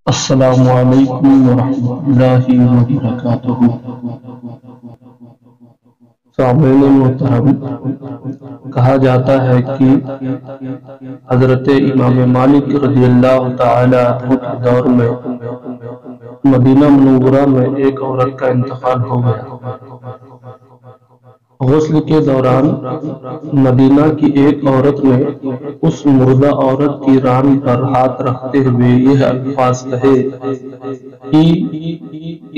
السلام علیکم ورحمۃ اللہ وبرکاتہ۔ سامعین محترم، کہا جاتا ہے کہ حضرت امام مالک رضی اللہ تعالی عنہ کے دور میں مدینہ منورہ میں ایک عورت کا انتقال ہو گیا۔ غسل کے دوران مدینہ کی ایک عورت نے اس مردہ عورت کی ران پر ہاتھ رکھتے ہوئے یہ الفاظ کہے کہ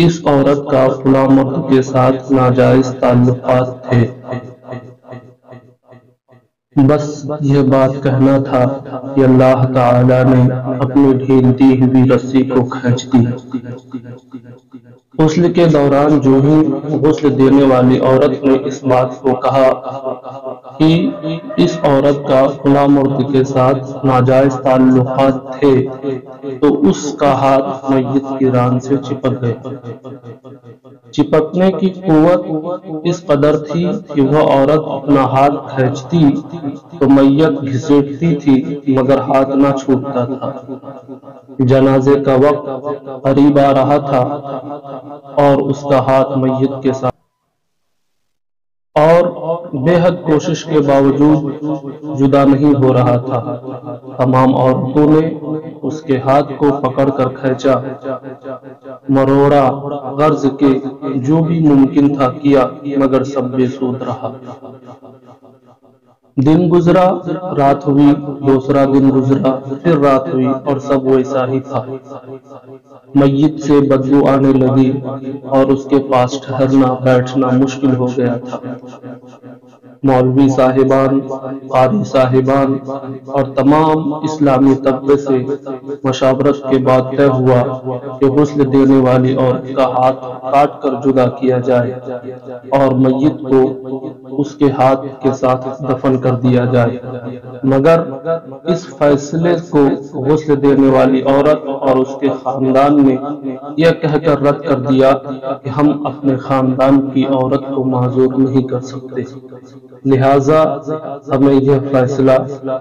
اس عورت کا فلاں مرد کے ساتھ ناجائز تعلقات تھے۔ بس یہ بات کہنا تھا کہ اللہ تعالی نے اپنی ڈھیلتی ہوئی رسی کو کھینچ دی۔ غسل کے دوران جو ہی غسل دینے والی عورت نے اس بات کو کہا کہ اس عورت کا فلاں مرد کے ساتھ ناجائز تعلقات تھے، تو اس کا ہاتھ میت کی ران سے چپک گئے۔ چپکنے کی قوت اس قدر تھی کہ وہ عورت اپنا ہاتھ کھینچتی تو میت گھسیٹتی تھی مگر ہاتھ نہ چھوٹتا تھا۔ جنازے کا وقت قریب آ رہا تھا اور اس کا ہاتھ میت کے ساتھ اور بے حد کوشش کے باوجود جدا نہیں ہو رہا تھا۔ تمام عورتوں نے اس کے ہاتھ کو پکڑ کر کھینچا، مروڑا، غرض کے جو بھی ممکن تھا کیا، مگر سب بے سود رہا۔ دن گزرا، رات ہوئی، دوسرا دن گزرا، پھر رات ہوئی اور سب ویسا ہی تھا۔ میت سے بدبو آنے لگی اور اس کے پاس ٹھہرنا بیٹھنا مشکل ہو گیا تھا۔ مولوی صاحبان، قاری صاحبان اور تمام اسلامی طبقے سے مشاورت کے بعد طے ہوا کہ غسل دینے والی عورت کا ہاتھ کاٹ کر جدا کیا جائے اور میت کو اس کے ہاتھ کے ساتھ دفن کر دیا جائے، مگر اس فیصلے کو غسل دینے والی عورت اور اس کے خاندان نے یہ کہہ کر رد کر دیا کہ ہم اپنے خاندان کی عورت کو معذور نہیں کر سکتے، لہذا ہمیں یہ فیصلہ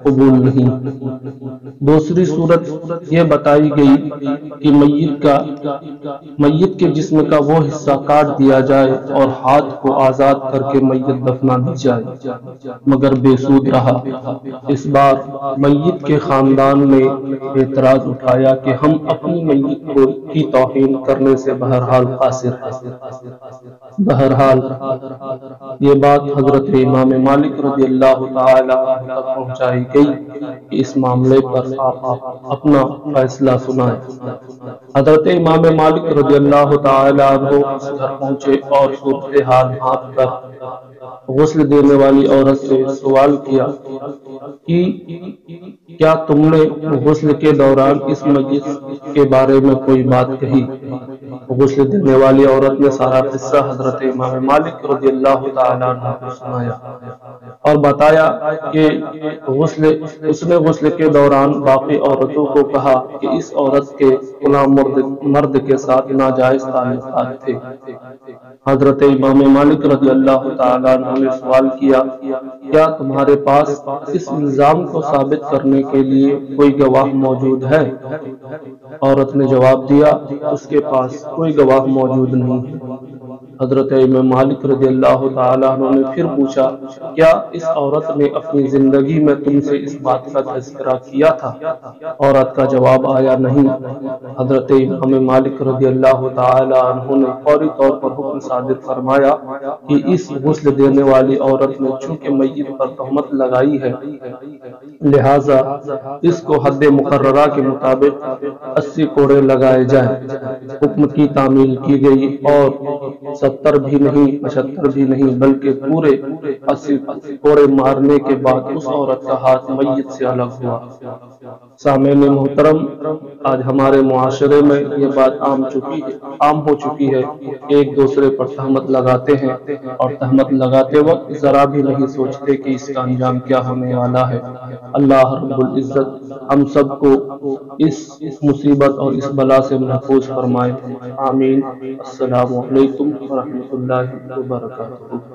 قبول نہیں۔ دوسری صورت یہ بتائی گئی کہ میت کے جسم کا وہ حصہ کاٹ دیا جائے اور ہاتھ کو آزاد کر کے میت دفنا دی جائے، مگر بے سود رہا۔ اس بار میت کے خاندان نے اعتراض اٹھایا کہ ہم اپنی میت کی توہین کرنے سے بہرحال قاصر ہیں۔ بہرحال یہ بات حضرت امام مالک رضی اللہ تعالی عنہ تک پہنچائی گئی کہ اس معاملے پر آپ اپنا فیصلہ سنائیں۔ حضرت امام مالک رضی اللہ تعالی عنہ اس گھر پہنچے اور صورتحال بھانپ کر غسل دینے والی عورت سے سوال کیا کہ کیا تم نے غسل کے دوران اس میت کے بارے میں کوئی بات کہی؟ غسل دینے والی عورت نے سارا قصہ حضرت امام مالک رضی اللہ تعالیٰ عنہ کو سنایا اور بتایا کہ اس نے غسل کے دوران باقی عورتوں کو کہا کہ اس عورت کے فلاں مرد کے ساتھ ناجائز تعلقات تھے۔ حضرت امام مالک رضی اللہ تعالیٰ عنہ نے سوال کیا، کیا تمہارے پاس اس الزام کو ثابت کرنے کے لیے کوئی گواہ موجود ہے؟ عورت نے جواب دیا، اس کے پاس کوئی گواہ موجود نہیں ہے۔ حضرت امام مالک رضی اللہ تعالیٰ عنہ نے پھر پوچھا، کیا اس عورت نے اپنی زندگی میں تم سے اس بات کا تذکرہ کیا تھا؟ عورت کا جواب آیا، نہیں۔ حضرت امام مالک رضی اللہ تعالیٰ عنہ نے فوری طور پر حکم صادر فرمایا کہ اس غسل دینے والی عورت نے چونکہ میت پر تہمت لگائی ہے، لہذا اس کو حد مقررہ کے مطابق 80 کوڑے لگائے جائیں۔ حکم کی تعمیل کی گئی اور 70 بھی نہیں، 75 بھی نہیں، بلکہ پورے 80 کوڑے مارنے کے بعد اس عورت کا ہاتھ میت سے الگ ہوا۔ سامعین محترم، آج ہمارے معاشرے میں یہ بات عام ہو چکی ہے، ایک دوسرے پر تہمت لگاتے ہیں اور تہمت لگاتے وقت ذرا بھی نہیں سوچتے کہ اس کا انجام کیا ہونے والا ہے۔ اللہ رب العزت ہم سب کو اس مصیبت اور اس بلا سے محفوظ فرمائے، آمین۔ السلام علیکم ورحمۃ اللہ وبرکاتہ۔